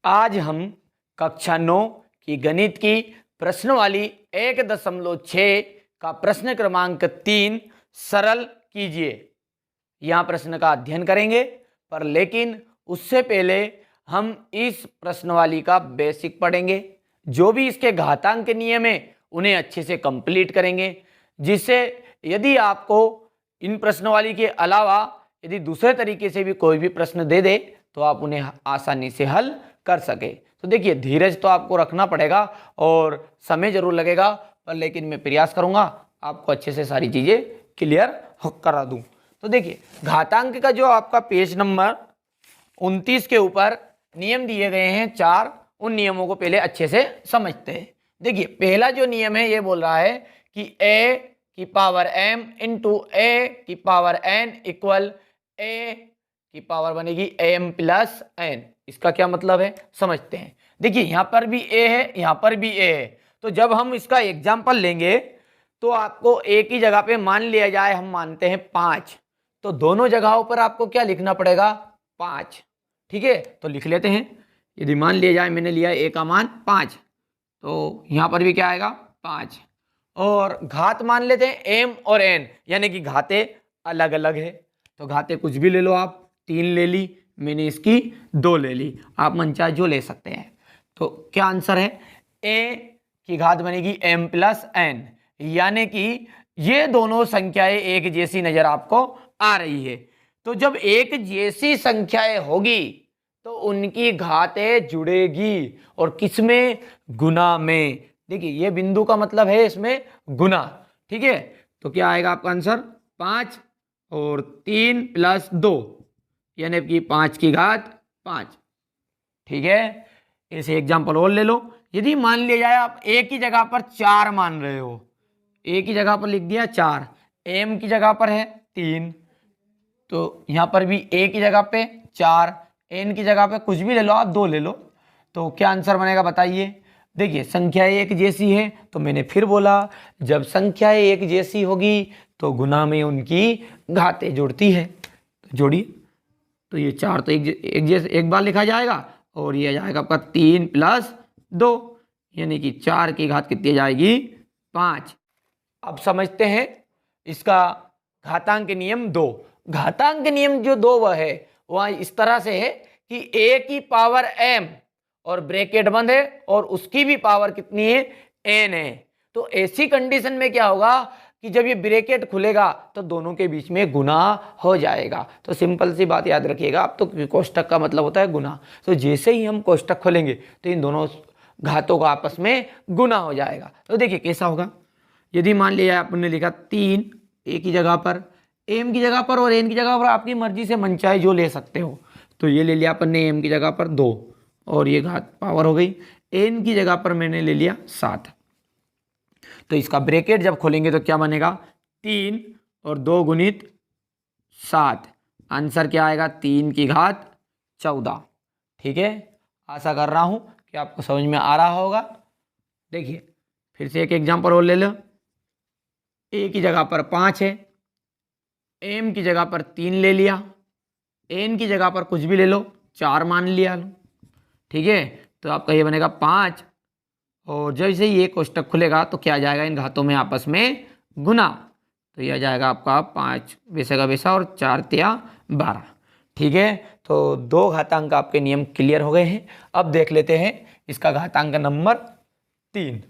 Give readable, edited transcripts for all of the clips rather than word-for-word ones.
आज हम कक्षा 9 की गणित की प्रश्नवाली 1.6 का प्रश्न क्रमांक 3 सरल कीजिए यहाँ प्रश्न का अध्ययन करेंगे। पर लेकिन उससे पहले हम इस प्रश्नवाली का बेसिक पढ़ेंगे। जो भी इसके घातांक के नियम है उन्हें अच्छे से कंप्लीट करेंगे, जिससे यदि आपको इन प्रश्नवाली के अलावा यदि दूसरे तरीके से भी कोई भी प्रश्न दे दे तो आप उन्हें आसानी से हल कर सके। तो देखिए, धीरज तो आपको रखना पड़ेगा और समय जरूर लगेगा, पर लेकिन मैं प्रयास करूंगा आपको अच्छे से सारी चीजें क्लियर करा दूं। तो देखिए, घातांक का जो आपका पेज नंबर 29 के ऊपर नियम दिए गए हैं 4, उन नियमों को पहले अच्छे से समझते हैं। देखिए, पहला जो नियम है ये बोल रहा है कि a की पावर m इंटू a की पावर n इक्वल a की पावर बनेगी m प्लस n। इसका क्या मतलब है समझते हैं। देखिए, यहां पर भी a है, यहां पर भी a है, तो जब हम इसका एग्जाम्पल लेंगे तो आपको a की जगह पे मान लिया जाए, हम मानते हैं 5, तो दोनों जगहों पर आपको क्या लिखना पड़ेगा 5। ठीक है, तो लिख लेते हैं। यदि मान लिया जाए मैंने लिया a का मान 5, तो यहां पर भी क्या आएगा 5, और घात मान लेते हैं m और n, यानी कि घाते अलग अलग है। तो घाते कुछ भी ले लो आप, 3 ले ली मैंने, इसकी 2 ले ली, आप मनचाहे जो ले सकते हैं। तो क्या आंसर है, a की घात बनेगी m प्लस n, यानी कि ये दोनों संख्याएं एक जैसी नजर आपको आ रही है। तो जब एक जैसी संख्याएं होगी तो उनकी घातें जुड़ेगी, और किसमें, गुना में। देखिए, ये बिंदु का मतलब है इसमें गुना। ठीक है, तो क्या आएगा आपका आंसर 5 और 3 प्लस 2, यानी कि 5 की घात 5। ठीक है, ऐसे एग्जाम्पल और ले लो। यदि मान लिया जाए आप a की जगह पर 4 मान रहे हो, a की जगह पर लिख दिया 4, m की जगह पर है 3, तो यहां पर भी a की जगह पे 4, n की जगह पे कुछ भी ले लो आप, 2 ले लो, तो क्या आंसर बनेगा बताइए। देखिए, संख्याएं एक जैसी है, तो मैंने फिर बोला जब संख्याएं एक जैसी होगी तो गुना में उनकी घातें जुड़ती है। तो जोड़िए, तो ये 4 तो एक जैसे एक बार लिखा जाएगा, और ये आ जाएगा आपका 3 प्लस 2, यानी कि 4 की घात कितनी जाएगी 5। अब समझते हैं इसका घातांक नियम 2। घातांक नियम जो 2 वह है, वह इस तरह से है कि a की पावर m और ब्रैकेट बंद है, और उसकी भी पावर कितनी है n है। तो ऐसी कंडीशन में क्या होगा कि जब ये ब्रैकेट खुलेगा तो दोनों के बीच में गुना हो जाएगा। तो सिंपल सी बात याद रखिएगा आप, तो कोष्टक का मतलब होता है गुना। तो जैसे ही हम कोष्टक खोलेंगे तो इन दोनों घातों का आपस में गुना हो जाएगा। तो देखिए कैसा होगा। यदि मान लिया आपने लिखा 3 a की जगह पर, m की जगह पर और n की जगह पर आपकी मर्जी से मनचाहे जो ले सकते हो। तो ये ले लिया अपन ने m की जगह पर 2, और ये घात पावर हो गई। n की जगह पर मैंने ले लिया 7। तो इसका ब्रैकेट जब खोलेंगे तो क्या बनेगा 3 और 2 गुणित 7, आंसर क्या आएगा 3 की घात 14। ठीक है, आशा कर रहा हूं कि आपको समझ में आ रहा होगा। देखिए, फिर से एक एग्जांपल और ले लो। a की जगह पर 5 है, m की जगह पर 3 ले लिया, n की जगह पर कुछ भी ले लो, 4 मान लिया लो। ठीक है, तो आपका ये बनेगा 5, और जैसे ये कोष्टक खुलेगा तो क्या आ जाएगा इन घातों में आपस में गुना। तो यह जाएगा आपका 5 वैसे का वैसा, और 4 तिया 12। ठीक है, तो 2 घातांक आपके नियम क्लियर हो गए हैं। अब देख लेते हैं इसका घातांक नंबर 3।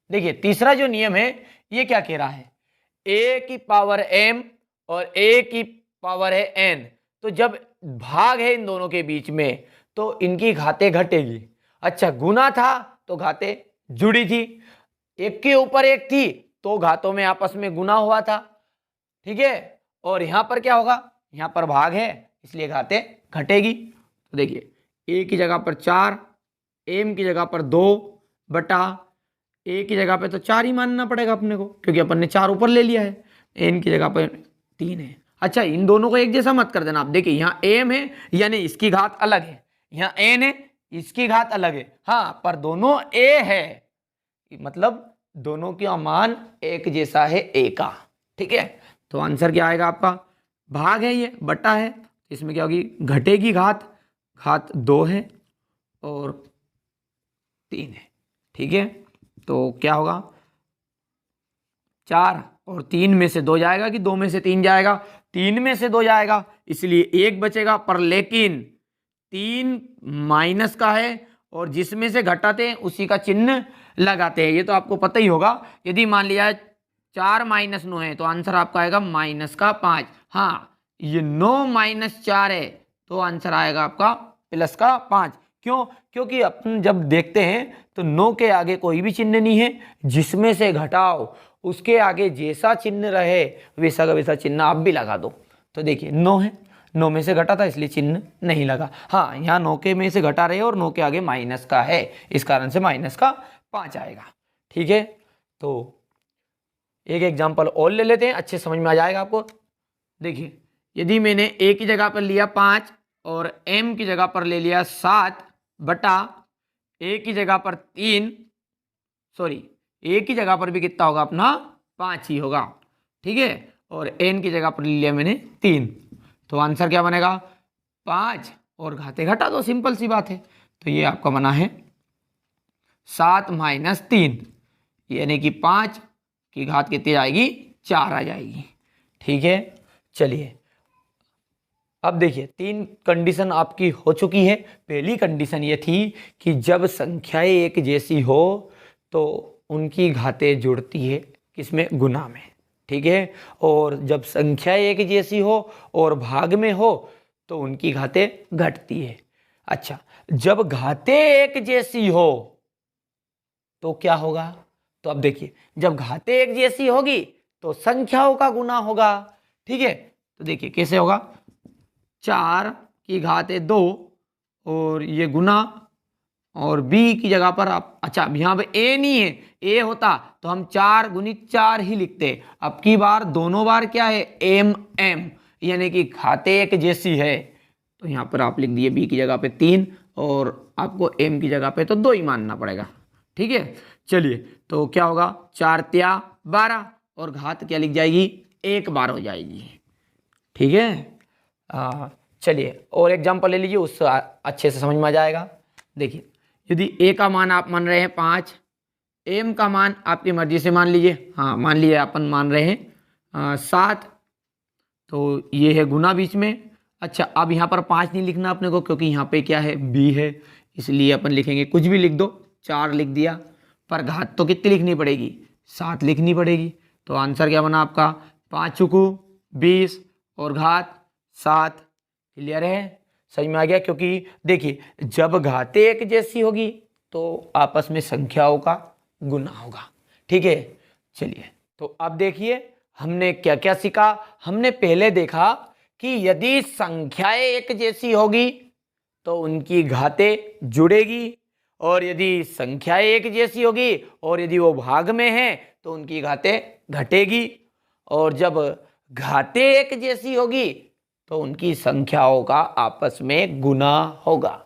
देखिए, तीसरा जो नियम है ये क्या कह रहा है, a की पावर m और a की पावर है n, तो जब भाग है इन दोनों के बीच में तो इनकी घातें घटेगी। अच्छा, गुना था तो घातें जुड़ी थी, एक के ऊपर एक थी तो घातों में आपस में गुना हुआ था। ठीक है, और यहां पर क्या होगा, यहां पर भाग है इसलिए घातें घटेगी। तो देखिए, a की जगह पर 4, m की जगह पर 2 बटा a की जगह पे तो 4 ही मानना पड़ेगा अपने को, क्योंकि अपन ने 4 ऊपर ले लिया है। n की जगह पर 3 है। अच्छा, इन दोनों को एक जैसा मत कर देना आप। देखिए, यहाँ m है यानी इसकी घात अलग है, यहाँ n है इसकी घात अलग है। हाँ, पर दोनों a है, मतलब दोनों का मान एक जैसा है a का। ठीक है, तो आंसर क्या आएगा आपका, भाग है ये बटा है, इसमें क्या होगी घटेगी घात, घात 2 है और 3 है। ठीक है, तो क्या होगा, 4 और 3 में से 2 जाएगा कि 2 में से 3 जाएगा? 3 में से 2 जाएगा, इसलिए 1 बचेगा। पर लेकिन 3 माइनस का है और जिसमें से घटाते हैं उसी का चिन्ह लगाते हैं, ये तो आपको पता ही होगा। यदि मान लिया 4 माइनस 9 है तो आंसर आपका आएगा माइनस का 5। हाँ, ये 9 माइनस 4 है तो आंसर आएगा आपका प्लस का 5। क्यों? क्योंकि अपन जब देखते हैं तो 9 के आगे कोई भी चिन्ह नहीं है, जिसमें से घटाओ उसके आगे जैसा चिन्ह रहे वैसा का वैसा चिन्ह आप भी लगा दो। तो देखिए 9 है, 9 में से घटा था इसलिए चिन्ह नहीं लगा। हाँ, यहाँ 9 के में से घटा रहे और 9 के आगे माइनस का है, इस कारण से माइनस का 5 आएगा। ठीक है, तो एक एग्जाम्पल और ले लेते हैं, अच्छे समझ में आ जाएगा आपको। देखिए, यदि मैंने ए की जगह पर लिया 5 और एम की जगह पर ले लिया 7 बटा ए की जगह पर 3, सॉरी ए की जगह पर भी कितना होगा अपना 5 ही होगा। ठीक है, और एन की जगह पर ले लिया मैंने 3, तो आंसर क्या बनेगा 5 और घाते घटा दो, सिंपल सी बात है। तो ये आपका बना है 7 माइनस 3, यानी कि 5 की घात कितनी आएगी 4 आ जाएगी। ठीक है, चलिए अब देखिए 3 कंडीशन आपकी हो चुकी है। पहली कंडीशन ये थी कि जब संख्याएं एक जैसी हो तो उनकी घातें जुड़ती है, किसमें, गुना में। ठीक है, और जब संख्याएं एक जैसी हो और भाग में हो तो उनकी घातें घटती है। अच्छा, जब घातें एक जैसी हो तो क्या होगा? तो अब देखिए, जब घातें एक जैसी होगी तो संख्याओं का गुना होगा। ठीक है, तो देखिए कैसे होगा, 4 की घातें 2 और ये गुना, और b की जगह पर आप, अच्छा यहाँ पे a नहीं है, a होता तो हम 4 गुणित 4 ही लिखते। अब की बार दोनों बार क्या है m m, यानी कि घातें एक जैसी है, तो यहाँ पर आप लिख दिए b की जगह पे 3 और आपको m की जगह पे तो 2 ही मानना पड़ेगा। ठीक है, चलिए तो क्या होगा, 4 तिया 12 और घात क्या लिख जाएगी 1 बार हो जाएगी। ठीक है, चलिए और एग्जाम्पल ले लीजिए, उससे अच्छे से समझ में आ जाएगा। देखिए, यदि a का मान आप मान रहे हैं 5, m का मान आपकी मर्जी से मान लीजिए, हाँ मान लिए अपन मान रहे हैं 7, तो ये है गुना बीच में। अच्छा, अब यहाँ पर 5 नहीं लिखना अपने को, क्योंकि यहाँ पे क्या है b है, इसलिए अपन लिखेंगे कुछ भी लिख दो, 4 लिख दिया। पर घात तो कितनी लिखनी पड़ेगी, 7 लिखनी पड़ेगी। तो आंसर क्या बना आपका 5 चुकू 20 और घात 7। क्लियर है, समझ में आ गया? क्योंकि देखिए, जब घातें एक जैसी होगी तो आपस में संख्याओं का गुना होगा। ठीक है, चलिए तो अब देखिए हमने क्या क्या सीखा। हमने पहले देखा कि यदि संख्याएं एक जैसी होगी तो उनकी घातें जुड़ेगी, और यदि संख्याएं एक जैसी होगी और यदि वो भाग में है तो उनकी घातें घटेगी, और जब घातें एक जैसी होगी तो उनकी संख्याओं का आपस में गुना होगा,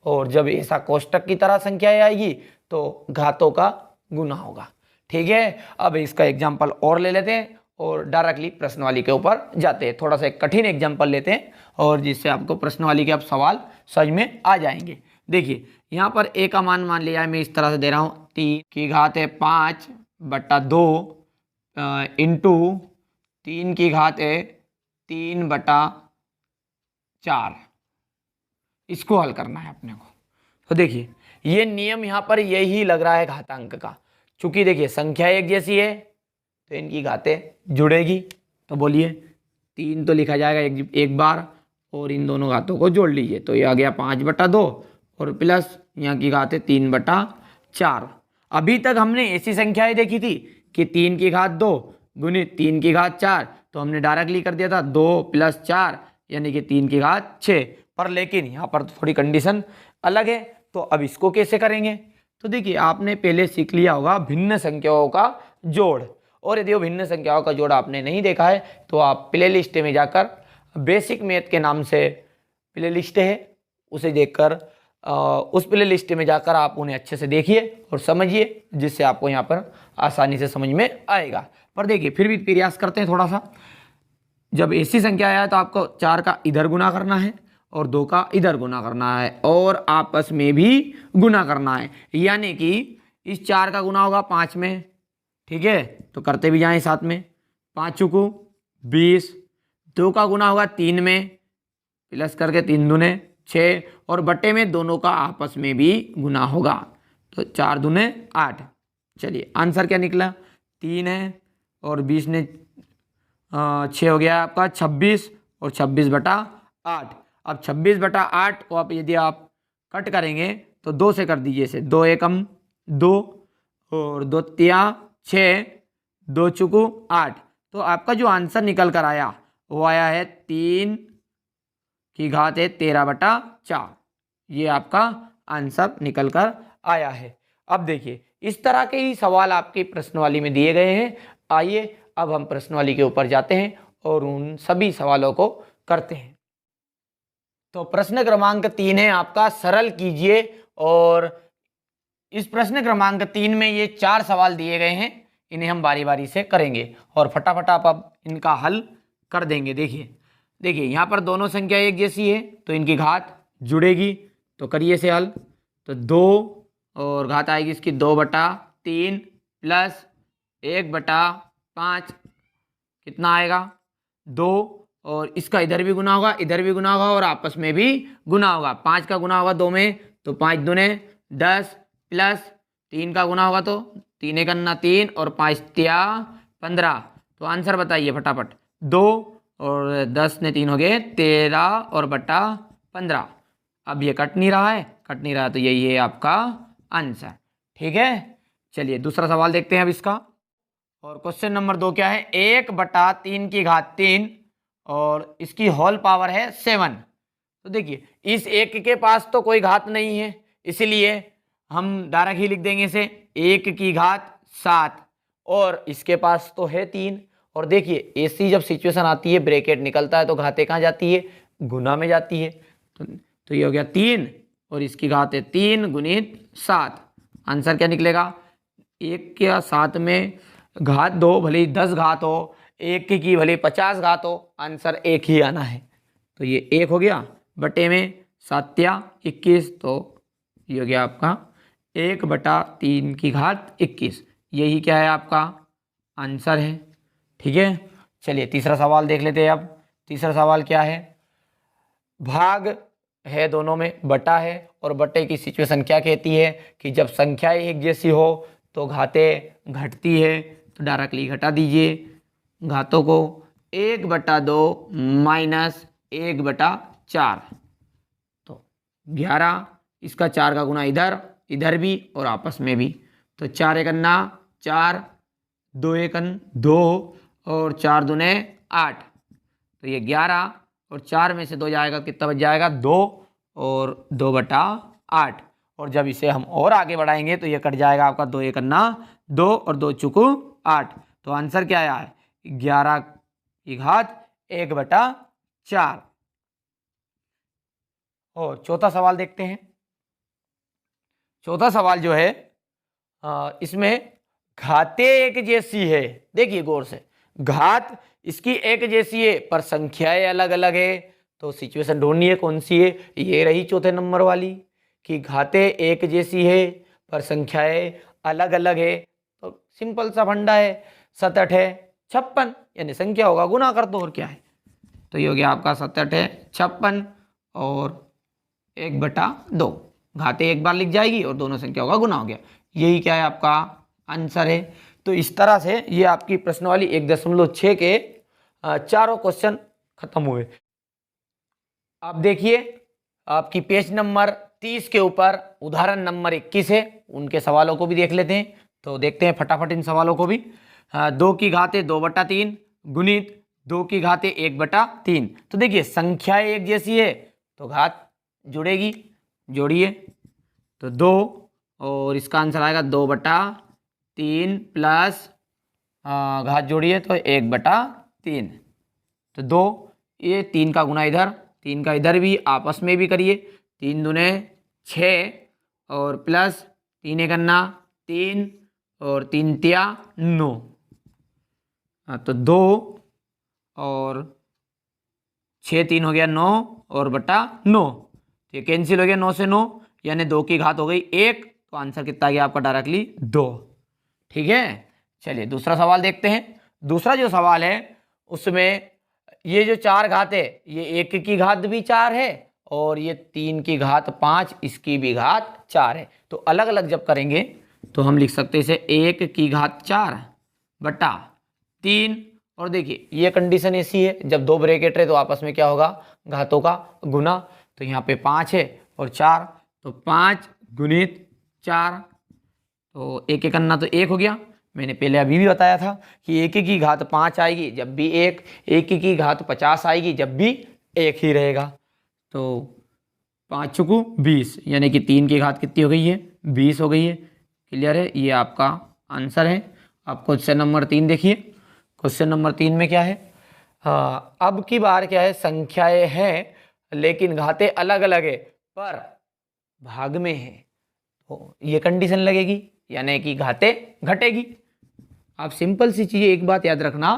और जब ऐसा कोष्टक की तरह संख्याएं आएगी तो घातों का गुना होगा। ठीक है, अब इसका एग्जाम्पल और ले लेते हैं और डायरेक्टली प्रश्नवाली के ऊपर जाते हैं। थोड़ा सा एक कठिन एग्जाम्पल लेते हैं और जिससे आपको प्रश्नवाली के अब सवाल समझ में आ जाएंगे। देखिए, यहाँ पर a का मान लिया है, मैं इस तरह से दे रहा हूँ 3 की घात है 5 बटा 2 इंटू 3 की घात है 3 बटा 4। इसको हल करना है अपने को। तो देखिए, ये नियम यहाँ पर यही लग रहा है घातांक का। चूंकि देखिए संख्या एक जैसी है तो इनकी घातें जुड़ेगी, तो बोलिए 3 तो लिखा जाएगा एक बार, और इन दोनों घातों को जोड़ लीजिए, तो ये आ गया 5 बटा 2 और प्लस यहाँ की घात है 3 बटा 4। अभी तक हमने ऐसी संख्याएं देखी थी कि 3 की घात 2 गुणित 3 की घात 4, तो हमने डायरेक्टली कर दिया था 2 प्लस 4 यानी कि 3 की घात 6। पर लेकिन यहाँ पर थोड़ी कंडीशन अलग है, तो अब इसको कैसे करेंगे? तो देखिए, आपने पहले सीख लिया होगा भिन्न संख्याओं का जोड़, और यदि वो भिन्न संख्याओं का जोड़ आपने नहीं देखा है तो आप प्ले लिस्ट में जाकर बेसिक मैथ के नाम से प्ले लिस्ट है, उसे देखकर उस प्ले लिस्ट में जाकर आप उन्हें अच्छे से देखिए और समझिए, जिससे आपको यहाँ पर आसानी से समझ में आएगा। पर देखिए फिर भी प्रयास करते हैं थोड़ा सा। जब ऐसी संख्या आया तो आपको 4 का इधर गुना करना है और 2 का इधर गुना करना है और आपस में भी गुना करना है। यानी कि इस 4 का गुना होगा 5 में, ठीक है, तो करते भी जाएं साथ में। 5 चुकू 20, 2 का गुना होगा 3 में, प्लस करके 3 दूने 6 और बट्टे में दोनों का आपस में भी गुना होगा, तो 4 दूने 8। चलिए आंसर क्या निकला, 3 है और 20 ने 6 हो गया आपका 26 और 26/8। अब 26/8 को आप यदि आप कट करेंगे तो 2 से कर दीजिए इसे, 2 एकम 2 और 2 तिया 6, 2 चुकू 8। तो आपका जो आंसर निकल कर आया वो आया है 3 की घात है 13/4। ये आपका आंसर निकल कर आया है। अब देखिए इस तरह के ही सवाल आपके प्रश्नवाली में दिए गए हैं। आइए अब हम प्रश्नवाली के ऊपर जाते हैं और उन सभी सवालों को करते हैं। तो प्रश्न क्रमांक 3 है आपका, सरल कीजिए। और इस प्रश्न क्रमांक 3 में ये 4 सवाल दिए गए हैं, इन्हें हम बारी बारी से करेंगे और फटाफट आप अब इनका हल कर देंगे। देखिए यहाँ पर दोनों संख्या एक जैसी है तो इनकी घात जुड़ेगी, तो करिए से हल। तो 2 और घात आएगी इसकी 2/3 प्लस 1/5 कितना आएगा 2, और इसका इधर भी गुना होगा इधर भी गुना होगा और आपस में भी गुना होगा। 5 का गुना होगा 2 में तो 5 दूने 10 प्लस 3 का गुना होगा तो 3 एक अन्ना 3 और 5 तिया 15। तो आंसर बताइए फटाफट, 2 और 10 ने 3 हो गए 13 और बटा 15। अब ये कट नहीं रहा तो यही है आपका आंसर, ठीक है। चलिए दूसरा सवाल देखते हैं अब इसका। और क्वेश्चन नंबर 2 क्या है, 1/3 की घात 3 और इसकी होल पावर है 7। तो देखिए इस एक के पास तो कोई घात नहीं है, इसलिए हम डायरेक्ट ही लिख देंगे इसे 1 की घात 7 और इसके पास तो है 3। और देखिए ऐसी जब सिचुएशन आती है ब्रैकेट निकलता है तो घातें कहाँ जाती है, गुना में जाती है। तो ये हो गया 3 और इसकी घात है 3 गुणित 7। आंसर क्या निकलेगा, 1 के 7 में घात 2 भले ही 10 घात हो, 1 की भले 50 घात हो, आंसर 1 ही आना है। तो ये 1 हो गया बटे में 7 या 21, तो ये हो गया आपका 1/3 की घात 21। यही क्या है आपका आंसर है, ठीक है। चलिए तीसरा सवाल देख लेते हैं। अब तीसरा सवाल क्या है, भाग है दोनों में, बटा है और बटे की सिचुएशन क्या कहती है कि जब संख्याएं एक जैसी हो तो घातें घटती है। तो डायरेक्टली घटा दीजिए घातों को, 1/2 माइनस 1/4 तो 11, इसका 4 का गुना इधर भी और आपस में भी, तो 4 एकन्ना 4, 2 एकन 2 और 4 दूने 8। तो ये 11 और 4 में से 2 जाएगा कितना बच जाएगा 2 और 2/8। और जब इसे हम और आगे बढ़ाएंगे तो ये कट जाएगा आपका 2 एकन्ना 2 और 2 चुकू 8। तो आंसर क्या आया है 11 की घात 1/4। और चौथा सवाल देखते हैं। चौथा सवाल जो है इसमें घातें एक जैसी है, देखिए गौर से, घात इसकी एक जैसी है पर संख्याएं अलग अलग है। तो सिचुएशन ढूंढनी है कौन सी है, ये रही चौथे नंबर वाली कि घातें एक जैसी है पर संख्याएं अलग अलग है। तो सिंपल सा फंडा है, 7 है 56, यानी संख्या होगा गुना कर दो और क्या है। तो ये हो गया आपका 7 है 56 और 1/2, घातें एक बार लिख जाएगी और दोनों संख्या होगा गुना हो गया। यही क्या है आपका आंसर है। तो इस तरह से ये आपकी प्रश्नवाली 1.6 के चारों क्वेश्चन खत्म हुए। आप देखिए आपकी पेज नंबर 30 के ऊपर उदाहरण नंबर 21 है, उनके सवालों को भी देख लेते हैं। तो देखते हैं फटाफट इन सवालों को भी। 2 की घातें 2/3 गुणित 2 की घातें 1/3। तो देखिए संख्याएं एक जैसी है तो घात जुड़ेगी, जोड़िए तो 2 और इसका आंसर आएगा 2/3 प्लस घात जोड़िए तो 1/3। तो 2, ये 3 का गुना इधर, 3 का इधर भी आपस में भी करिए, 3 दूने 6 और प्लस 3 एक अन्ना 3 और 3 तिया 9। तो 2 और 6 3 हो गया 9 और बटा 9, तो ये कैंसिल हो गया 9 से 9, यानी 2 की घात हो गई 1, तो आंसर कितना आ गया आपका डायरेक्टली 2। ठीक है, चलिए दूसरा सवाल देखते हैं। दूसरा जो सवाल है उसमें ये जो 4 घात है, ये 1 की घात भी 4 है और ये 3 की घात 5, इसकी भी घात 4 है। तो अलग अलग जब करेंगे तो हम लिख सकते हैं इसे 1 की घात 4 बटा 3, और देखिए ये कंडीशन ऐसी है जब दो ब्रैकेट रहे तो आपस में क्या होगा, घातों का गुना। तो यहाँ पे 5 है और 4, तो 5 गुणित 4, तो एक एक करना तो 1 हो गया। मैंने पहले अभी भी बताया था कि 1 की घात 5 आएगी जब भी 1 की घात 50 आएगी जब भी 1 ही रहेगा। तो 5 चुकू 20, यानी कि 3 की घात कितनी हो गई है, 20 हो गई है। क्लियर है, ये आपका आंसर है। आप क्वेश्चन नंबर 3 देखिए। क्वेश्चन नंबर 3 में क्या है, अब की बार क्या है, संख्याएं हैं लेकिन घातें अलग अलग है पर भाग में है, तो ये कंडीशन लगेगी, यानी कि घातें घटेगी। आप सिंपल सी चीज एक बात याद रखना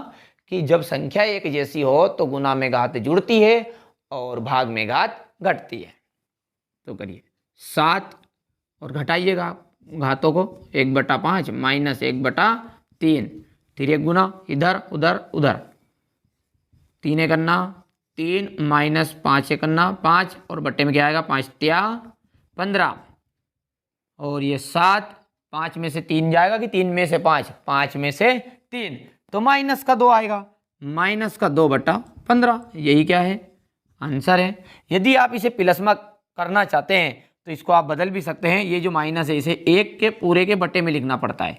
कि जब संख्या एक जैसी हो तो गुना में घात जुड़ती है और भाग में घात घटती है। तो करिए 7 और घटाइएगा घातों को, 1/5 माइनस 1/3, फिर एक गुना इधर उधर उधर, 3 करना 3 माइनस 5 करना 5, और बट्टे में क्या आएगा, 5 तिया 15, और ये 7, 5 में से 3 जाएगा कि 3 में से 5, 5 में से 3, तो माइनस का 2 आएगा, माइनस का 2/15, यही क्या है, आंसर है। यदि आप इसे प्लस में करना चाहते हैं तो इसको आप बदल भी सकते हैं, ये जो माइनस है इसे 1 के पूरे के बट्टे में लिखना पड़ता है,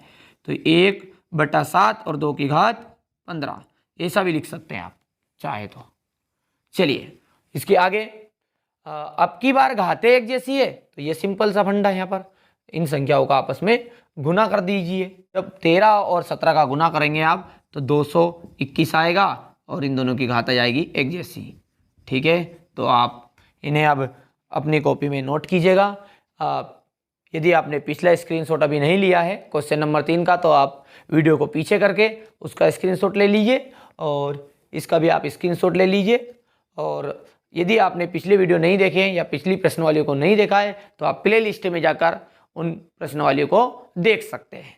तो 1/7 और 2 की घात 15, ऐसा भी लिख सकते हैं आप चाहे तो। चलिए इसके आगे, अब की बार घातें एक जैसी है तो ये सिंपल सा फंडा है, यहाँ पर इन संख्याओं का आपस में गुना कर दीजिए। जब 13 और 17 का गुना करेंगे आप तो 221 आएगा और इन दोनों की घात आ जाएगी एक जैसी। ठीक है, तो आप इन्हें अब अपनी कॉपी में नोट कीजिएगा। यदि आपने पिछला स्क्रीनशॉट अभी नहीं लिया है क्वेश्चन नंबर 3 का, तो आप वीडियो को पीछे करके उसका स्क्रीनशॉट ले लीजिए और इसका भी आप स्क्रीनशॉट ले लीजिए। और यदि आपने पिछले वीडियो नहीं देखे हैं या पिछली प्रश्नावलियों को नहीं देखा है तो आप प्ले लिस्ट में जाकर उन प्रश्नावलियों को देख सकते हैं।